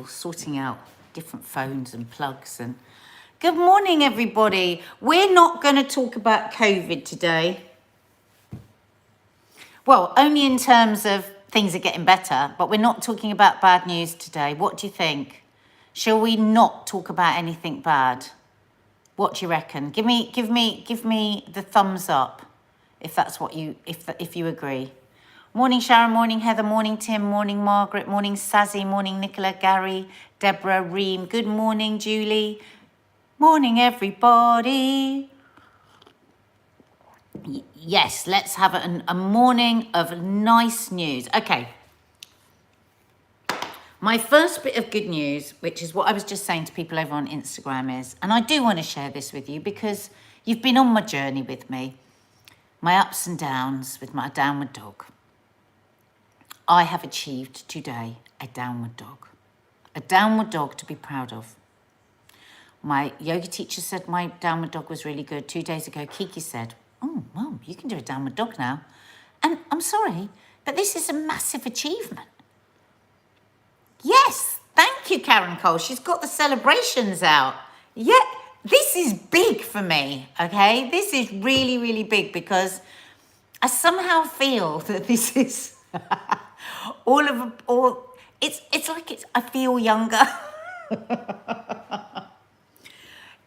usual, sorting out different phones and plugs. And good morning, everybody. We're not going to talk about COVID today. Well, only in terms of things are getting better, but we're not talking about bad news today. What do you think? Shall we not talk about anything bad? What do you reckon? Give me the thumbs up if that's what you if you agree. Morning Sharon, morning Heather, morning Tim, morning Margaret, morning Sazzy, morning Nicola, Gary, Deborah, Reem. Good morning Julie. Morning everybody. Yes, let's have a morning of nice news. Okay. My first bit of good news, which is what I was just saying to people over on Instagram is, and I do want to share this with you because you've been on my journey with me, my ups and downs with my downward dog. I have achieved today a downward dog to be proud of. My yoga teacher said my downward dog was really good. 2 days ago, Kiki said, "Oh, Mum, you can do a downward dog now." And I'm sorry, but this is a massive achievement. Yes, thank you, Karen Cole. She's got the celebrations out. Yeah, this is big for me, okay? This is really, really big because I somehow feel that this is it's like I feel younger.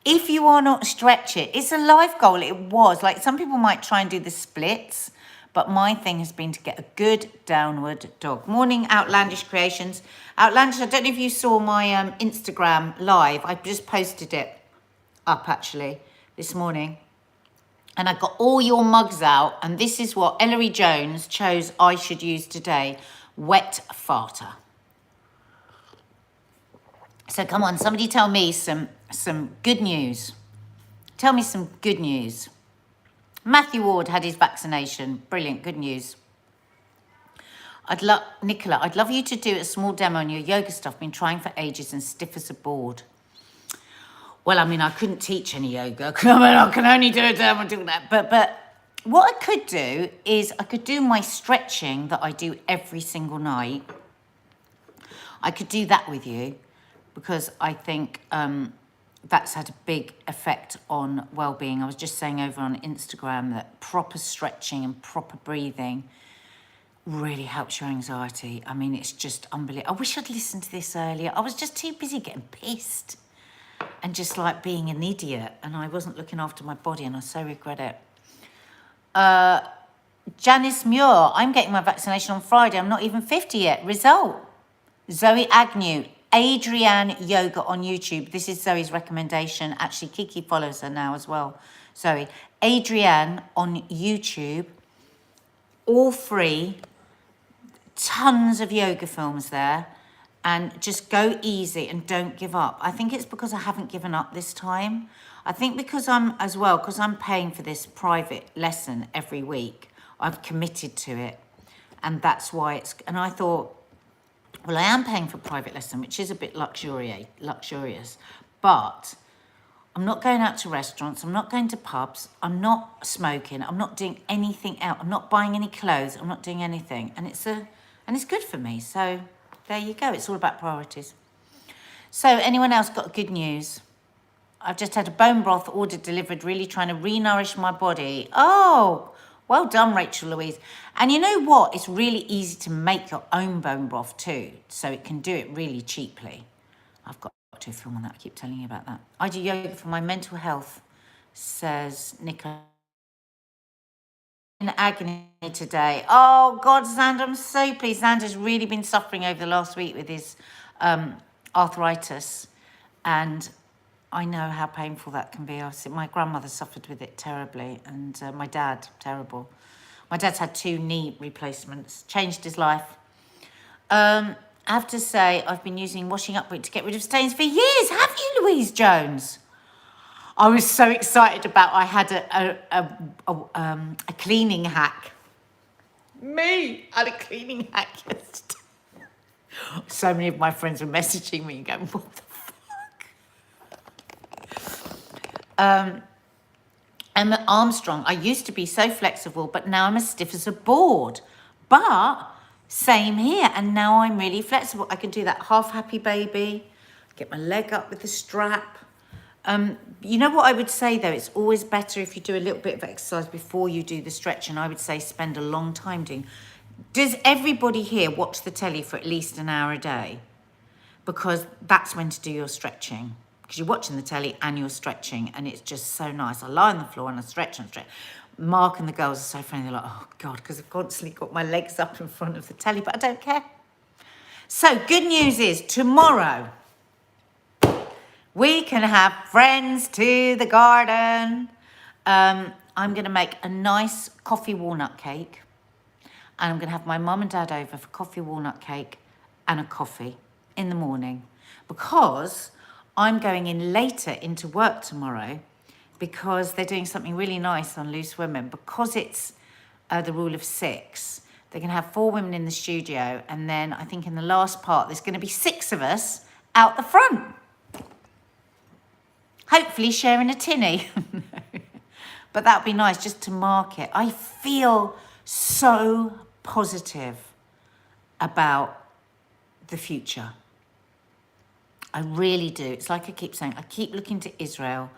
If you are not stretch it, it's a life goal. It was like some people might try and do the splits, but my thing has been to get a good downward dog. Morning, Outlandish Creations. Outlandish, I don't know if you saw my Instagram live. I just posted it up actually this morning. And I got all your mugs out. And this is what Ellery Jones chose I should use today. Wet farter. So come on, somebody tell me some good news. Tell me some good news. Matthew Ward had his vaccination. Brilliant, good news. Nicola, I'd love you to do a small demo on your yoga stuff. Been trying for ages and stiff as a board. Well, I mean, I couldn't teach any yoga. I can only do a demo and do that. But what I could do is I could do my stretching that I do every single night. I could do that with you because I think that's had a big effect on well-being. I was just saying over on Instagram that proper stretching and proper breathing really helps your anxiety. I mean, it's just unbelievable. I wish I'd listened to this earlier. I was just too busy getting pissed and just like being an idiot, and I wasn't looking after my body, and I so regret it. Janice Muir, I'm getting my vaccination on Friday. I'm not even 50 yet. Result. Zoe Agnew, Adrienne Yoga on YouTube. This is Zoe's recommendation. Actually, Kiki follows her now as well. Zoe. Adrienne on YouTube. All free. Tons of yoga films there. And just go easy and don't give up. I think it's because I haven't given up this time. I think because I'm paying for this private lesson every week. I've committed to it. And that's why and I thought, well, I am paying for private lesson, which is a bit luxurious, but I'm not going out to restaurants. I'm not going to pubs. I'm not smoking. I'm not doing anything else. I'm not buying any clothes. I'm not doing anything. And it's good for me. So there you go. It's all about priorities. So anyone else got good news? I've just had a bone broth order delivered, really trying to re-nourish my body. Oh, well done, Rachel Louise. And you know what? It's really easy to make your own bone broth too. So it can do it really cheaply. I've got to film on that. I keep telling you about that. I do yoga for my mental health, says Nicola. In agony today. Oh, God, Xander, I'm so pleased. Xander's really been suffering over the last week with his arthritis. And I know how painful that can be. My grandmother suffered with it terribly, and my dad, terrible. My dad's had 2 knee replacements, changed his life. I have to say, I've been using washing up to get rid of stains for years. Have you, Louise Jones? I was so excited about I had a cleaning hack. Me had a cleaning hack yesterday. So many of my friends were messaging me and going, what the Emma Armstrong, I used to be so flexible, but now I'm as stiff as a board. But Same here. And now I'm really flexible. I can do that half happy baby, get my leg up with the strap. You know what I would say though, it's always better if you do a little bit of exercise before you do the stretch, and I would say spend a long time doing. Does everybody here watch the telly for at least an hour a day? Because that's when to do your stretching. Because you're watching the telly and you're stretching, and it's just so nice. I lie on the floor and I stretch and stretch. Mark and the girls are so funny. They're like, oh God, because I've constantly got my legs up in front of the telly, but I don't care. So good news is tomorrow we can have friends to the garden. I'm going to make a nice coffee walnut cake, and I'm going to have my mum and dad over for coffee walnut cake and a coffee in the morning, because I'm going in later into work tomorrow because they're doing something really nice on Loose Women. Because it's the rule of 6, they're going to have 4 women in the studio, and then I think in the last part there's going to be 6 of us out the front. Hopefully sharing a tinny. But that'd be nice just to mark it. I feel so positive about the future. I really do. It's like I keep saying, I keep looking to Israel,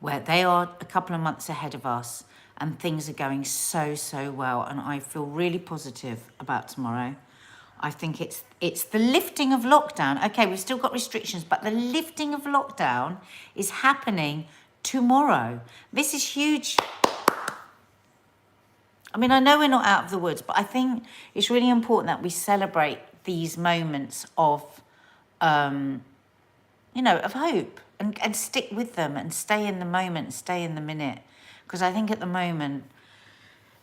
where they are a couple of months ahead of us and things are going so, so well. And I feel really positive about tomorrow. I think it's the lifting of lockdown. Okay, we've still got restrictions, but the lifting of lockdown is happening tomorrow. This is huge. I mean, I know we're not out of the woods, but I think it's really important that we celebrate these moments of, of hope, and stick with them and stay in the moment, stay in the minute. Because I think at the moment,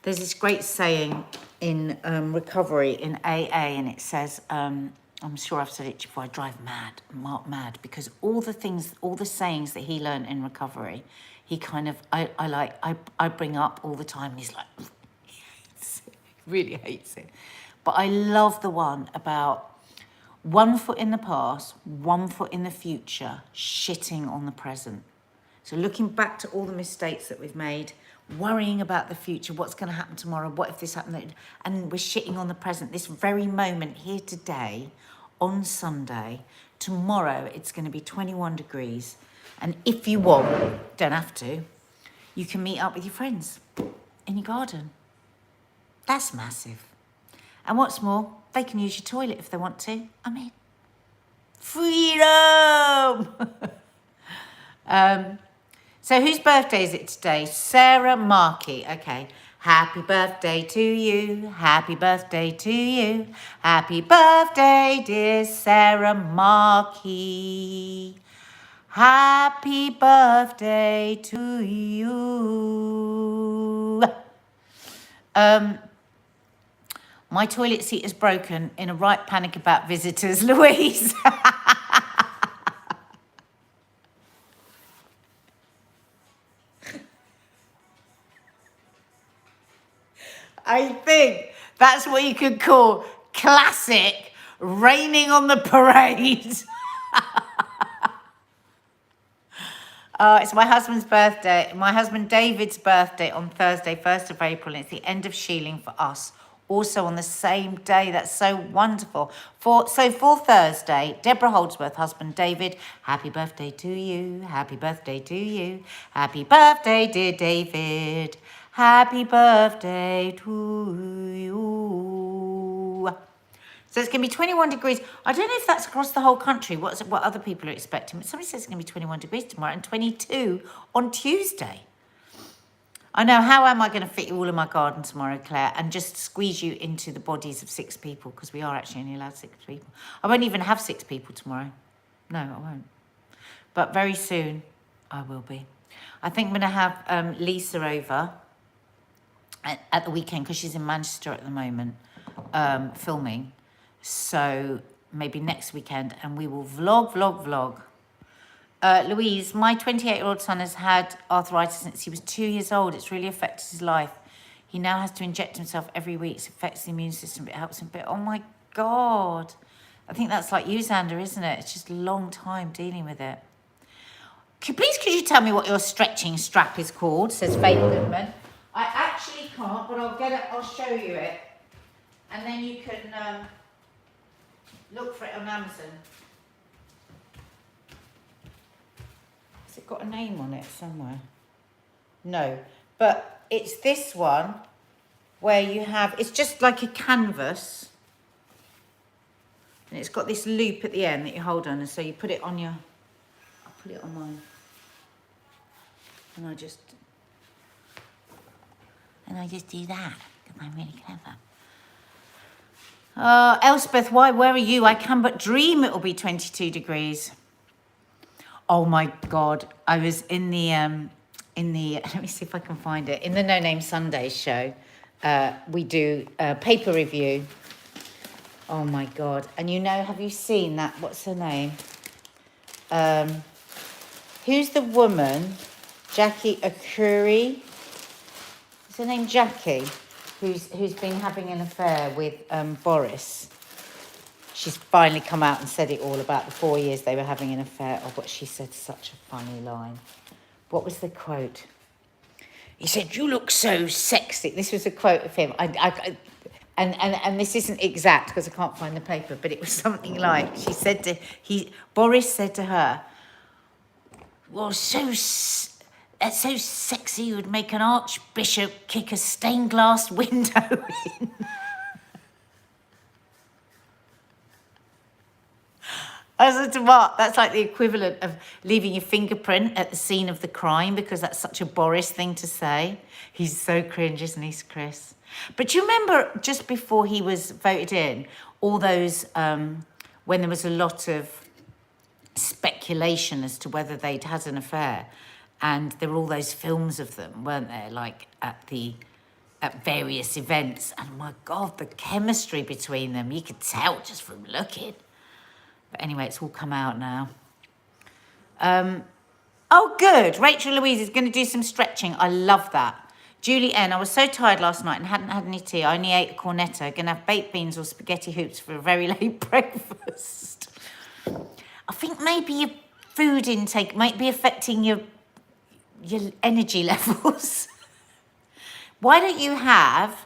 there's this great saying in recovery in AA, and it says, I'm sure I've said it before, I drive Mark mad, because all the sayings that he learned in recovery, he kind of, I bring up all the time, and he's like, he hates it, really hates it. But I love the one about 1 foot in the past, 1 foot in the future, shitting on the present. So looking back to all the mistakes that we've made, worrying about the future, what's going to happen tomorrow, what if this happened, and we're shitting on the present, this very moment here today, on Sunday. Tomorrow it's going to be 21 degrees, and if you want, don't have to, you can meet up with your friends in your garden. That's massive. And what's more, they can use your toilet if they want to. I mean, freedom! So whose birthday is it today? Sarah Markey. Okay. Happy birthday to you. Happy birthday to you. Happy birthday, dear Sarah Markey. Happy birthday to you. My toilet seat is broken, in a right panic about visitors, Louise. I think that's what you could call classic raining on the parade. It's my husband's birthday, my husband David's birthday on Thursday, 1st of April. And it's the end of shieling for us. Also on the same day. That's so wonderful. For Thursday, Deborah Holdsworth, husband David, happy birthday to you. Happy birthday to you. Happy birthday, dear David. Happy birthday to you. So it's going to be 21 degrees. I don't know if that's across the whole country, what other people are expecting. But somebody says it's going to be 21 degrees tomorrow and 22 on Tuesday. I know, how am I going to fit you all in my garden tomorrow, Claire, and just squeeze you into the bodies of 6 people, because we are actually only allowed 6 people. I won't even have 6 people tomorrow. No, I won't. But very soon, I will be. I think I'm going to have Lisa over at the weekend, because she's in Manchester at the moment, filming. So maybe next weekend, and we will vlog. Louise, my 28-year-old son has had arthritis since he was 2 years old. It's really affected his life. He now has to inject himself every week. It affects the immune system. It helps him. But oh my God. I think that's like you, Xander, isn't it? It's just a long time dealing with it. Could you tell me what your stretching strap is called? Says Faith Goodman. I actually can't, but I'll get it. I'll show you it. And then you can look for it on Amazon. Has it got a name on it somewhere? No, but it's this one where you have, it's just like a canvas. And it's got this loop at the end that you hold on. And so you put it on your, I'll put it on mine. And I just do that, because I'm really clever. Elspeth, where are you? I can but dream it will be 22 degrees. Oh my God. I was in the, let me see if I can find it. In the No Name Sunday show, we do a paper review. Oh my God. And you know, have you seen that? What's her name? Who's the woman? Jackie Akuri. Is her name Jackie? Who's been having an affair with Boris. She's finally come out and said it all about the 4 years they were having an affair. Oh, but she said such a funny line. What was the quote? He said, "You look so sexy." This was a quote of him. And this isn't exact because I can't find the paper, but it was something like, Boris said to her, "Well, that's so sexy, you would make an archbishop kick a stained glass window in." I said to Mark, that's like the equivalent of leaving your fingerprint at the scene of the crime, because that's such a Boris thing to say. He's so cringe, isn't he, Chris? But do you remember just before he was voted in, all those, when there was a lot of speculation as to whether they'd had an affair, and there were all those films of them, weren't there, like at various events, and my God, the chemistry between them, you could tell just from looking. But anyway, it's all come out now. Oh, good. Rachel Louise is going to do some stretching. I love that. Julie N, I was so tired last night and hadn't had any tea. I only ate a cornetto. Going to have baked beans or spaghetti hoops for a very late breakfast. I think maybe your food intake might be affecting your energy levels. Why don't you have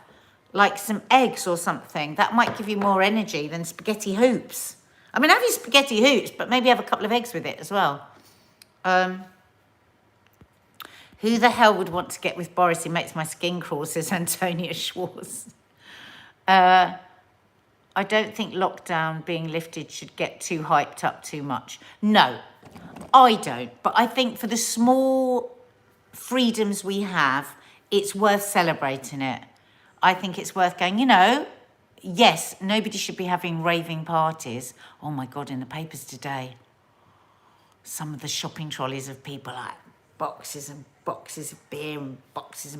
like some eggs or something? That might give you more energy than spaghetti hoops. I mean, have your spaghetti hoops, but maybe have a couple of eggs with it as well. Who the hell would want to get with Boris? He makes my skin crawl, says Antonia Schwartz. I don't think lockdown being lifted should get too hyped up too much. No, I don't. But I think for the small freedoms we have, it's worth celebrating it. I think it's worth going, you know, yes, nobody should be having raving parties. Oh my God, in the papers today, some of the shopping trolleys of people like boxes and boxes of beer and boxes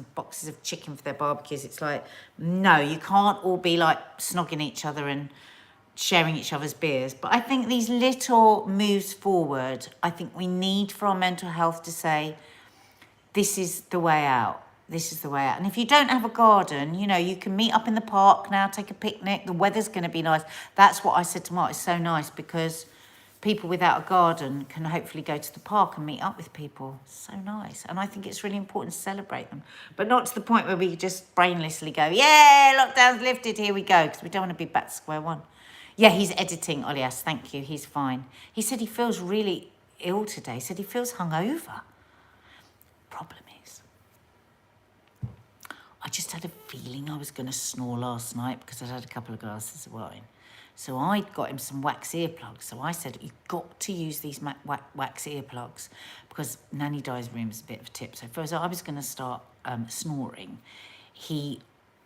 of chicken for their barbecues. It's like, no, you can't all be like snogging each other and sharing each other's beers. But I think these little moves forward, I think we need for our mental health to say, this is the way out. This is the way out. And if you don't have a garden, you know, you can meet up in the park now, take a picnic. The weather's going to be nice. That's what I said to Mark. It's so nice because people without a garden can hopefully go to the park and meet up with people. So nice. And I think it's really important to celebrate them. But not to the point where we just brainlessly go, yeah, lockdown's lifted, here we go. Because we don't want to be back to square one. Yeah, he's editing, Olias. Thank you. He's fine. He said he feels really ill today. He said he feels hungover. Problem is, I just had a feeling I was going to snore last night because I'd had a couple of glasses of wine. So I got him some wax earplugs. So I said, you've got to use these wax earplugs because Nanny Di's room is a bit of a tip. So first I was going to start snoring. He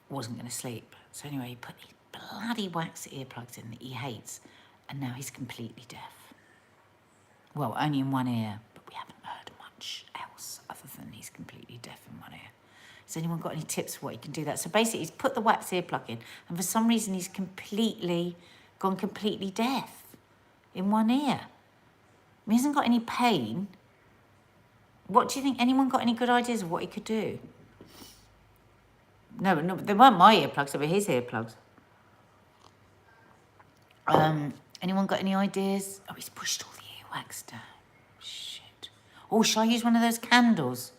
wasn't going to sleep. So anyway, he put these bloody wax earplugs in that he hates. And now he's completely deaf. Well, only in one ear, but we haven't heard much else other than he's completely deaf in one ear. Has anyone got any tips for what he can do that? So basically, he's put the wax earplug in, and for some reason, he's gone completely deaf in one ear. He hasn't got any pain. What do you think? Anyone got any good ideas of what he could do? No, they weren't my earplugs, they were his earplugs. Anyone got any ideas? Oh, he's pushed all the earwax down. Shit. Oh, shall I use one of those candles?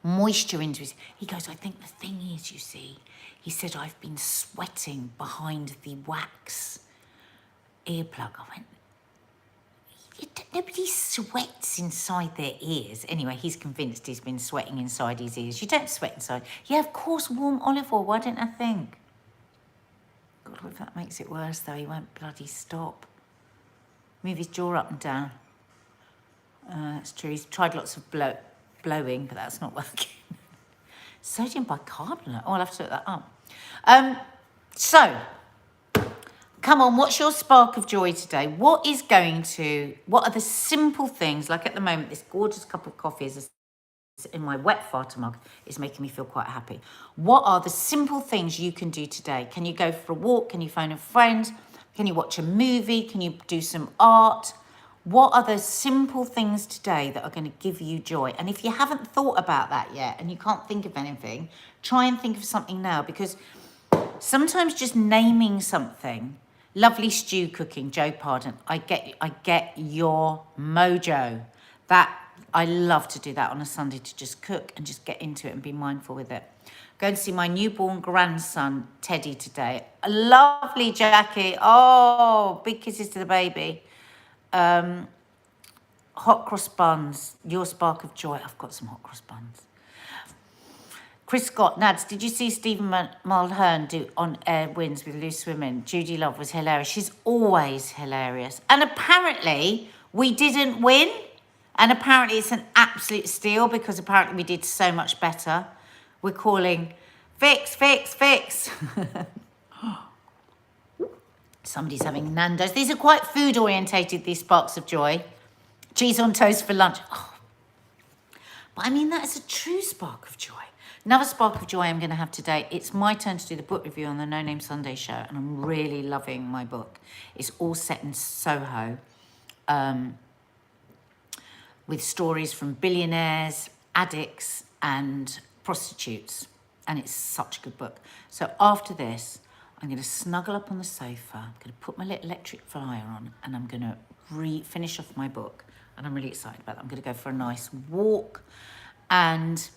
Moisture into his... He goes, I think the thing is, you see, He said, I've been sweating behind the wax earplug. I went, nobody sweats inside their ears. Anyway, he's convinced he's been sweating inside his ears. You don't sweat inside. Yeah, of course, warm olive oil. Why didn't I think? God, what if that makes it worse, though? He won't bloody stop. Move his jaw up and down. That's true. He's tried lots of blowing, but that's not working. Sodium bicarbonate. Oh, I'll have to look that up. So, come on, what's your spark of joy today? What are the simple things, like at the moment, this gorgeous cup of coffee is in my wet farter mug is making me feel quite happy. What are the simple things you can do today? Can you go for a walk? Can you phone a friend? Can you watch a movie? Can you do some art? What are the simple things today that are going to give you joy? And if you haven't thought about that yet and you can't think of anything, try and think of something now, because sometimes just naming something, lovely stew cooking, Joe Pardon, I get your mojo. That I love to do that on a Sunday, to just cook and just get into it and be mindful with it. Going to see my newborn grandson, Teddy, today. A lovely Jackie. Oh, big kisses to the baby. Hot cross buns, your spark of joy. I've got some hot cross buns. Chris Scott, Nads, did you see Stephen Mulhern do On Air Wins with Loose Women? Judy Love was hilarious. She's always hilarious. And apparently we didn't win. And apparently it's an absolute steal, because apparently we did so much better. We're calling fix. Somebody's having Nando's. These are quite food orientated, these sparks of joy. Cheese on toast for lunch. Oh. But I mean, that is a true spark of joy. Another spark of joy I'm going to have today. It's my turn to do the book review on the No Name Sunday show, and I'm really loving my book. It's all set in Soho, with stories from billionaires, addicts, and prostitutes. And it's such a good book. So after this, I'm going to snuggle up on the sofa. I'm going to put my little electric flyer on, and I'm going to finish off my book. And I'm really excited about that. I'm going to go for a nice walk. And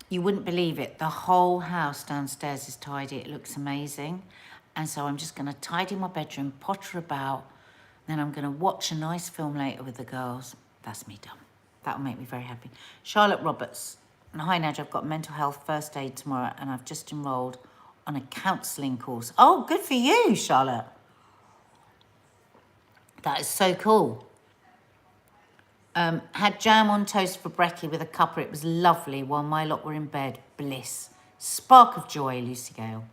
you wouldn't believe it, the whole house downstairs is tidy. It looks amazing. And so I'm just going to tidy my bedroom, potter about. Then I'm going to watch a nice film later with the girls. That's me done. That'll make me very happy. Charlotte Roberts. And hi, Nadja, I've got mental health first aid tomorrow, and I've just enrolled on a counselling course. Oh, good for you, Charlotte. That is so cool. Had jam on toast for brekkie with a cuppa. It was lovely while my lot were in bed. Bliss. Spark of joy, Lucy Gale.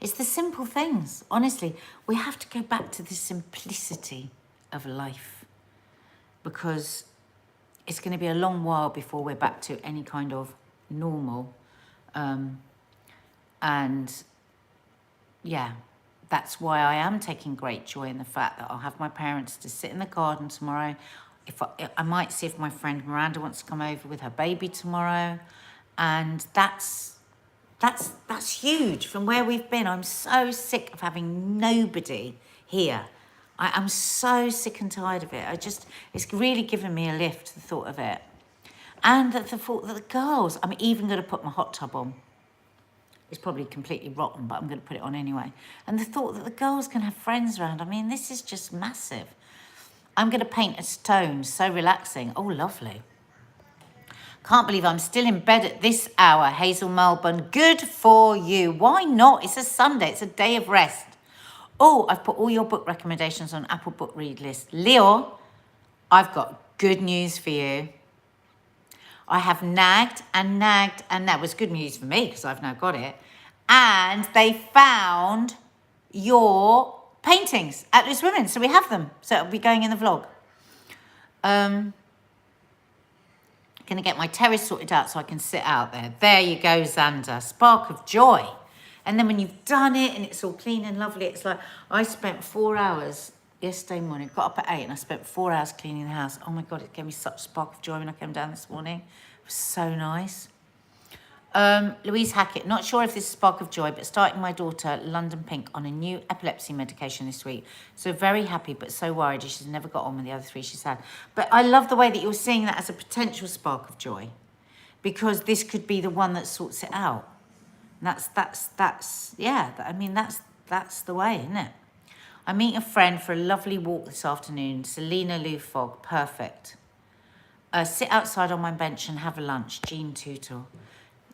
It's the simple things. Honestly, we have to go back to the simplicity of life, because it's going to be a long while before we're back to any kind of normal. And yeah, that's why I am taking great joy in the fact that I'll have my parents to sit in the garden tomorrow. I might see if my friend Miranda wants to come over with her baby tomorrow. And that's huge from where we've been. I'm so sick of having nobody here. I'm so sick and tired of it. It's really given me a lift, the thought of it. And the thought that the girls, I'm even going to put my hot tub on. It's probably completely rotten, but I'm going to put it on anyway. And the thought that the girls can have friends around. I mean, this is just massive. I'm going to paint a stone. So relaxing. Oh, lovely. Can't believe I'm still in bed at this hour, Hazel Melbourne. Good for you. Why not? It's a Sunday. It's a day of rest. Oh, I've put all your book recommendations on Apple Book Read list. Leo, I've got good news for you. I have nagged, and that was good news for me because I've now got it. And they found your paintings at Loose Women, so we have them. So it'll be going in the vlog. Going to get my terrace sorted out so I can sit out there. There you go, Xander. Spark of joy. And then when you've done it and it's all clean and lovely, it's like I spent 4 hours yesterday morning, got up at 8 and I spent 4 hours cleaning the house. Oh my God, it gave me such a spark of joy when I came down this morning. It was so nice. Louise Hackett, not sure if this is spark of joy, but starting my daughter, London Pink, on a new epilepsy medication this week. So very happy, but so worried. She's never got on with the other 3 she's had. But I love the way that you're seeing that as a potential spark of joy, because this could be the one that sorts it out. That's the way, isn't it? I'm meeting a friend for a lovely walk this afternoon. Selena Lou Fogg, perfect. Sit outside on my bench and have a lunch. Jean Tootle.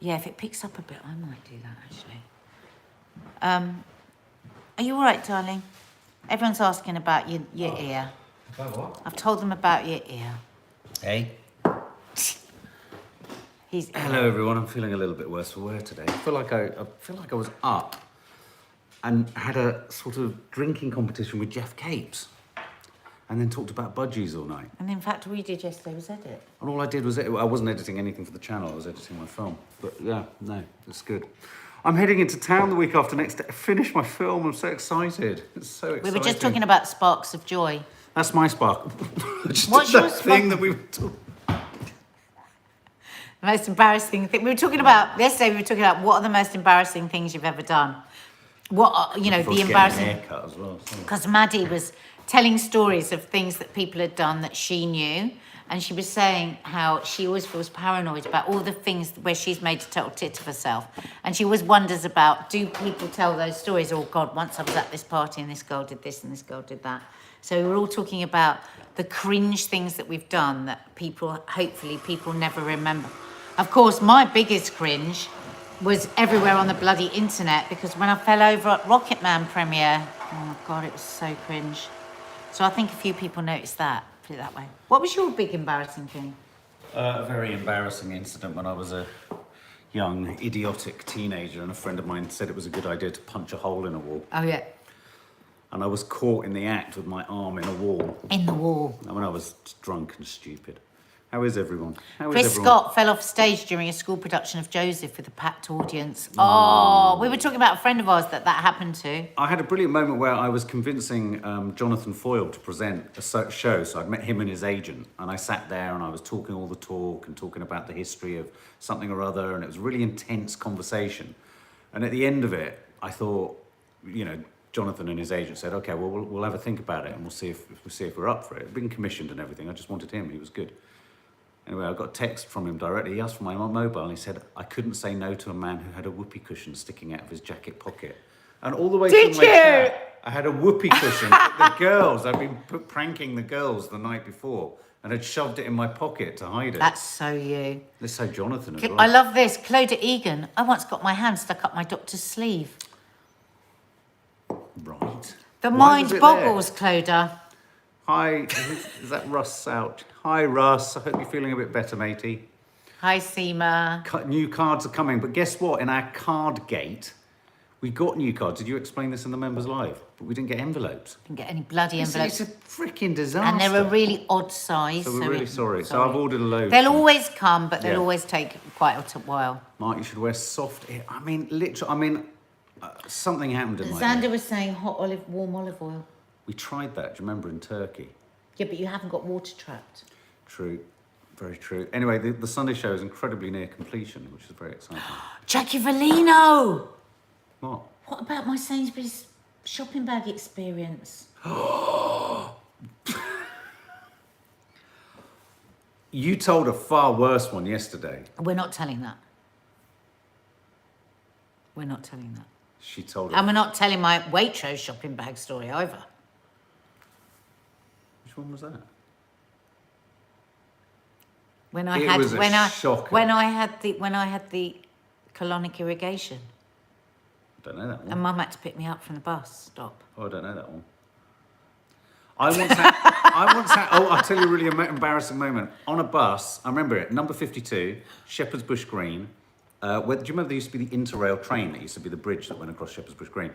Yeah, if it picks up a bit, I might do that actually. Are you all right, darling? Everyone's asking about your ear. About what? I've told them about your ear. Hey. Hello everyone, I'm feeling a little bit worse for wear today. I feel like I was up and had a sort of drinking competition with Jeff Capes and then talked about budgies all night. And in fact, all you did yesterday was edit. And all I did was, I wasn't editing anything for the channel, I was editing my film. But yeah, no, it's good. I'm heading into town the week after next to finish my film. I'm so excited. It's so exciting. We were just talking about sparks of joy. That's my spark. Just What's that your thing that we were talking. The most embarrassing thing. Yesterday we were talking about what are the most embarrassing things you've ever done. What are, the embarrassing... haircut as well. Because Maddie was telling stories of things that people had done that she knew. And she was saying how she always feels paranoid about all the things where she's made a total tit of herself. And she always wonders about, do people tell those stories? Oh, God, once I was at this party and this girl did this and this girl did that. So we were all talking about the cringe things that we've done that hopefully people never remember. Of course, my biggest cringe was everywhere on the bloody internet because when I fell over at Rocket Man premiere, oh my God, it was so cringe. So I think a few people noticed that, put it that way. What was your big embarrassing thing? A very embarrassing incident when I was a young, idiotic teenager and a friend of mine said it was a good idea to punch a hole in a wall. Oh, yeah. And I was caught in the act with my arm in a wall. In the wall. And when I was drunk and stupid. How is everyone? Chris Scott fell off stage during a school production of Joseph with a packed audience. Oh, we were talking about a friend of ours that happened to. I had a brilliant moment where I was convincing Jonathan Foyle to present a show. So I'd met him and his agent. And I sat there and I was talking all the talk and talking about the history of something or other. And it was a really intense conversation. And at the end of it, I thought, Jonathan and his agent said, okay, well, we'll have a think about it and we'll see if we're up for it. It'd been commissioned and everything. I just wanted him. He was good. Anyway, I got a text from him directly. He asked for my mobile and he said, I couldn't say no to a man who had a whoopee cushion sticking out of his jacket pocket. And all the way through my chat, I had a whoopee cushion. The girls, I'd been pranking the girls the night before and had shoved it in my pocket to hide it. That's so you. That's so Jonathan as well. I love this. Clodagh Egan. I once got my hand stuck up my doctor's sleeve. Right. The mind boggles, Clodagh. Hi, is that Russ out? Hi, Russ. I hope you're feeling a bit better, matey. Hi, Seema. New cards are coming, but guess what? In our card gate, we got new cards. Did you explain this in the members live? But we didn't get envelopes. Didn't get any bloody envelopes. It's a freaking disaster. And they're a really odd size. So we're really sorry. So I've ordered a load. They'll always come, but they'll always take quite a while. Mark, you should wear soft. Something happened in my Xander was saying warm olive oil. We tried that. Do you remember in Turkey? Yeah, but you haven't got water trapped. True. Very true. Anyway, the Sunday show is incredibly near completion, which is very exciting. Jackie Valino! What? What about my Sainsbury's shopping bag experience? You told a far worse one yesterday. We're not telling that. We're not telling that. She told it. And we're not telling my Waitrose shopping bag story either. Which one was that? When I had the colonic irrigation. Don't know that one. And Mum had to pick me up from the bus stop. Oh, I don't know that one. I once had, I'll tell you a really embarrassing moment. On a bus, I remember it, number 52, Shepherd's Bush Green. Do you remember there used to be the Interrail train that used to be the bridge that went across Shepherd's Bush Green?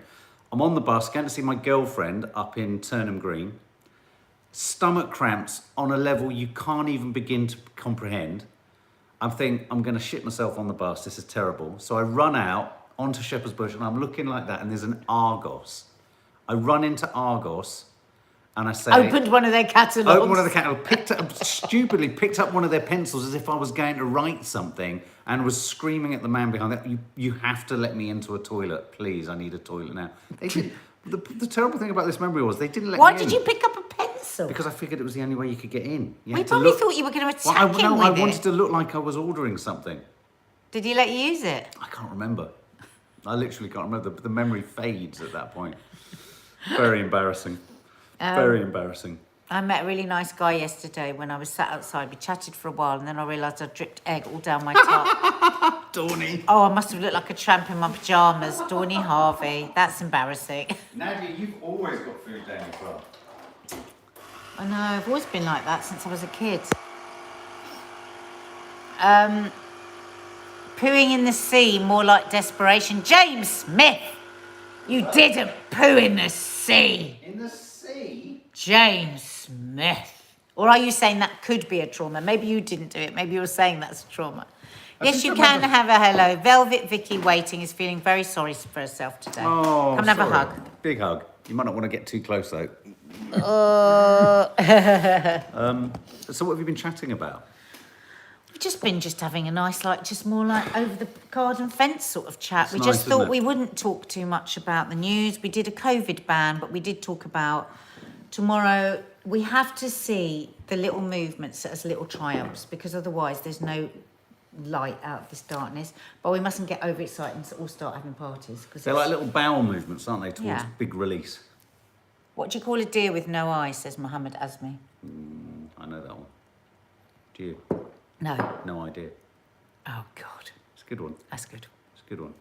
I'm on the bus, going to see my girlfriend up in Turnham Green. Stomach cramps on a level you can't even begin to comprehend. I'm thinking, I'm going to shit myself on the bus. This is terrible. So I run out onto Shepherd's Bush and I'm looking like that and there's an Argos. I run into Argos and I say... Opened one of their catalogues. Opened one of the catalogues. Stupidly picked up one of their pencils as if I was going to write something and was screaming at the man behind that, you have to let me into a toilet. Please, I need a toilet now. They did. The terrible thing about this memory was they didn't let me in. Why did you pick up a pencil? Because I figured it was the only way you could get in. We probably thought you were going to attack him with I wanted to look like I was ordering something. Did he let you use it? I can't remember. I literally can't remember. The memory fades at that point. Very embarrassing. Very embarrassing. I met a really nice guy yesterday when I was sat outside. We chatted for a while and then I realised I dripped egg all down my top. Dawny. Oh, I must have looked like a tramp in my pyjamas. Dawny Harvey. That's embarrassing. Nadia, you've always got food down your club. I know, I've always been like that since I was a kid. Pooing in the sea, more like desperation. James Smith! You didn't poo in the sea! In the sea? James Smith. Or are you saying that could be a trauma? Maybe you didn't do it. Maybe you're saying that's a trauma. Yes, you can have a hello. Velvet Vicky waiting is feeling very sorry for herself today. Oh, come and have a hug. Big hug. You might not want to get too close though. So what have you been chatting about? We've just been having a nice, just more like over the garden fence sort of chat. It's we nice, just isn't thought it? we wouldn't talk too much about the news. We did a COVID ban, but we did talk about tomorrow. We have to see the little movements as little triumphs because otherwise there's no light out of this darkness. But we mustn't get overexcited and all start having parties. They're like little bowel movements, aren't they, towards Yeah. big release? What do you call a deer with no eyes, says Muhammad Azmi. I know that one. Do you? No. No idea. Oh, God. It's a good one. That's good. It's a good one.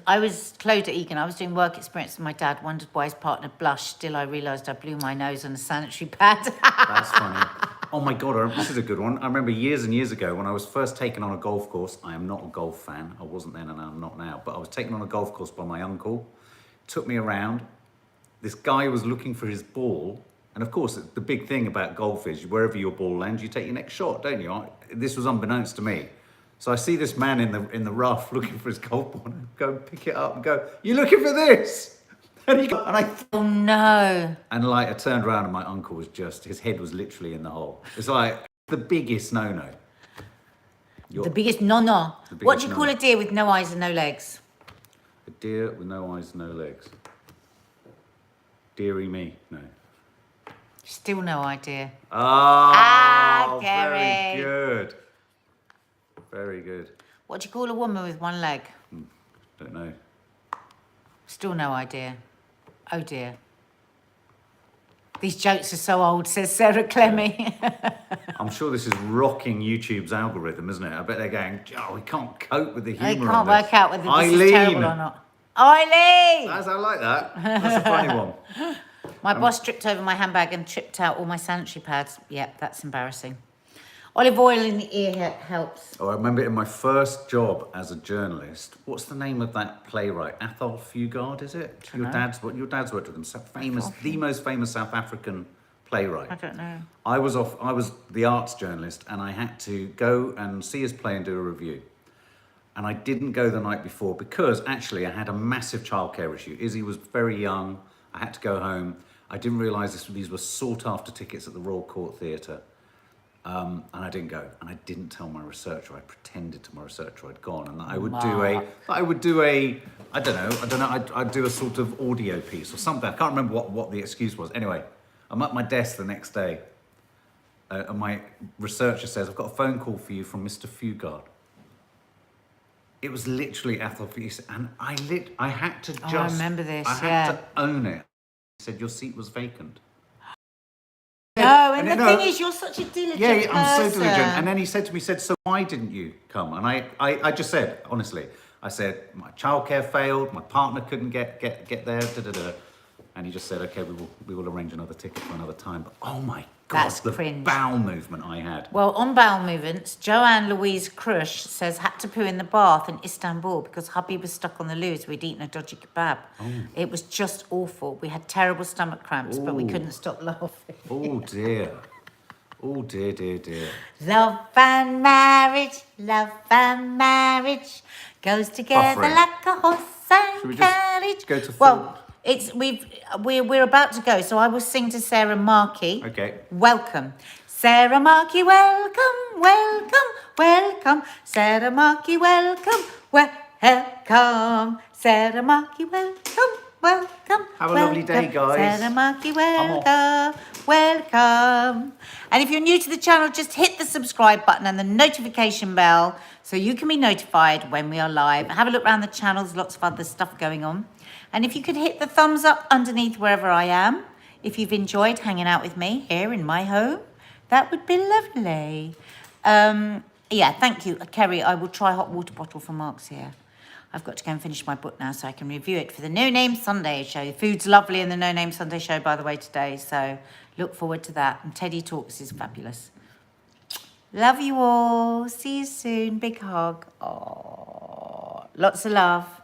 I was Claude at Egan. I was doing work experience with my dad, wondered why his partner blushed. Still, I realised I blew my nose on a sanitary pad. That's funny. Oh my God, this is a good one. I remember years and years ago when I was first taken on a golf course. I am not a golf fan. I wasn't then and I'm not now. But I was taken on a golf course by my uncle. Took me around. This guy was looking for his ball. And of course, the big thing about golf is wherever your ball lands, you take your next shot, don't you? This was unbeknownst to me. So I see this man in the rough looking for his golf ball and go and pick it up and go, "You looking for this?" And Oh, no. And I turned around and my uncle was his head was literally in the hole. It's like the biggest no-no. The biggest no-no. biggest What do you call no-no. a deer with no eyes and no legs? A deer with no eyes, no legs. Deary me, no. Still no idea. Oh, Gary. very good. Very good. What do you call a woman with one leg? Don't know. Still no idea. Oh, dear. These jokes are so old, says Sarah Clemmy. I'm sure this is rocking YouTube's algorithm, isn't it? I bet they're going, "Oh, we can't cope with the They humour can't on this." work out whether this is Eileen. terrible or not. Eileen! I like that. That's a funny one. My boss tripped over my handbag and tripped out all my sanitary pads. Yep, that's embarrassing. Olive oil in the ear helps. Oh, I remember in my first job as a journalist, what's the name of that playwright? Athol Fugard, is it? Your dad's worked with him. So famous, the most famous South African playwright. I don't know. I was the arts journalist and I had to go and see his play and do a review. And I didn't go the night before because actually I had a massive childcare issue. Izzy was very young. I had to go home. I didn't realise these were sought after tickets at the Royal Court Theatre. And I didn't go, and I didn't tell my researcher. I pretended to my researcher I'd gone, and that I would do a, I don't know, I'd do a sort of audio piece or something. I can't remember what the excuse was. Anyway, I'm at my desk the next day, and my researcher says, "I've got a phone call for you from Mr. Fugard." It was literally Athol Fugard, and I had to just. I remember this. I had to own it. He said your seat was vacant. No, and the thing is, you're such a diligent person. I'm so diligent. And then he said to me, "So why didn't you come?" And I just said, honestly, I said, "My childcare failed, my partner couldn't get there, da-da-da." And he just said, "Okay, we will arrange another ticket for another time." But oh my God, That's the cringe. bowel movement I had. Well, on bowel movements, Joanne Louise Crush says, had to poo in the bath in Istanbul because hubby was stuck on the loo, so we'd eaten a dodgy kebab. Oh. It was just awful. We had terrible stomach cramps, but we Ooh. couldn't stop laughing. Oh dear. Oh dear, dear, dear. Love and marriage goes together Buffering. like a horse and Should we just carriage. go to Well, we're about to go, so I will sing to Sarah Markey. Okay. Welcome. Sarah Markey, welcome, welcome, welcome. Sarah Markey, welcome, welcome. Sarah Markey, welcome, welcome. Have a lovely day, guys. Sarah Markey, welcome, welcome. And And if you're new to the channel, just hit the subscribe button and the notification bell so you can be notified when we are live. Have a look around the channel. There's lots of other stuff going on. And if you could hit the thumbs up underneath wherever I am, if you've enjoyed hanging out with me here in my home, that would be lovely. Yeah, thank you. Kerry, I will try hot water bottle for Mark's here. I've got to go and finish my book now so I can review it for the No Name Sunday show. The food's lovely in the No Name Sunday show, by the way, today. So look forward to that. And Teddy Talks is fabulous. Love you all. See you soon. Big hug. Oh, lots of love.